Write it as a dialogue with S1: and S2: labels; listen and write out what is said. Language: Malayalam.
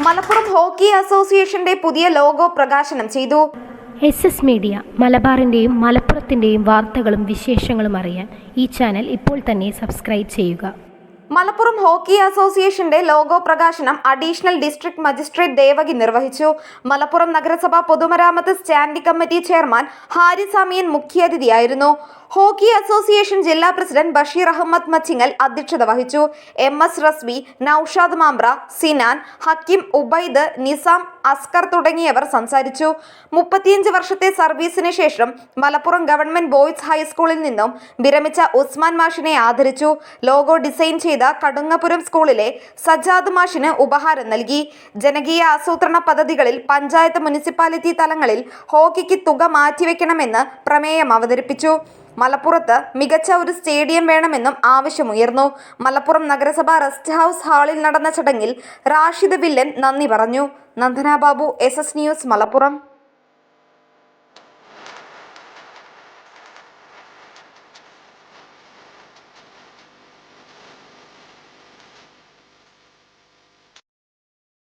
S1: മലപ്പുറം ഹോക്കി അസോസിയേഷന്റെ പുതിയ ലോഗോ പ്രകാശനം ചെയ്തു.
S2: SS മീഡിയ മലബാറിന്റെയും മലപ്പുറത്തിന്റെയും വാർത്തകളും വിശേഷങ്ങളും അറിയാൻ ഈ ചാനൽ ഇപ്പോൾ തന്നെ സബ്സ്ക്രൈബ് ചെയ്യുക.
S1: മലപ്പുറം ഹോക്കി അസോസിയേഷന്റെ ലോഗോ പ്രകാശനം അഡീഷണൽ ഡിസ്ട്രിക്ട് മജിസ്ട്രേറ്റ് ദേവകി നിർവഹിച്ചു. മലപ്പുറം നഗരസഭ പൊതുമരാമത്ത് സ്റ്റാൻഡിംഗ് കമ്മിറ്റി ചെയർമാൻ ഹാരിസ് അമീൻ മുഖ്യാതിഥിയായിരുന്നു. ഹോക്കി അസോസിയേഷൻ ജില്ലാ പ്രസിഡന്റ് ബഷീർ അഹമ്മദ് മച്ചിങ്ങൽ അധ്യക്ഷത വഹിച്ചു. MS റസ്വി, നൌഷാദ് മാമ്പ്ര, സിനാൻ, ഹക്കീം, ഉബൈദ്, നിസാം, അസ്കർ തുടങ്ങിയവർ സംസാരിച്ചു. 35 വർഷത്തെ സർവീസിന് ശേഷം മലപ്പുറം ഗവൺമെന്റ് ബോയ്സ് ഹൈസ്കൂളിൽ നിന്നും വിരമിച്ച ഉസ്മാൻ മാഷിനെ ആദരിച്ചു. ലോഗോ ഡിസൈൻ ചെയ്ത കടുങ്ങപുരം സ്കൂളിലെ സജാദ് മാഷിന് ഉപഹാരം നൽകി. ജനകീയ ആസൂത്രണ പദ്ധതികളിൽ പഞ്ചായത്ത് മുനിസിപ്പാലിറ്റി തലങ്ങളിൽ ഹോക്കിക്ക് തുക മാറ്റിവെക്കണമെന്ന് പ്രമേയം അവതരിപ്പിച്ചു. മലപ്പുറത്ത് മികച്ച ഒരു സ്റ്റേഡിയം വേണമെന്നും ആവശ്യമുയർന്നു. മലപ്പുറം നഗരസഭ റെസ്റ്റ് ഹൗസ് ഹാളിൽ നടന്ന ചടങ്ങിൽ റാഷിദ് വില്ലൻ നന്ദി പറഞ്ഞു. Nandana Babu, SS news, Malappuram.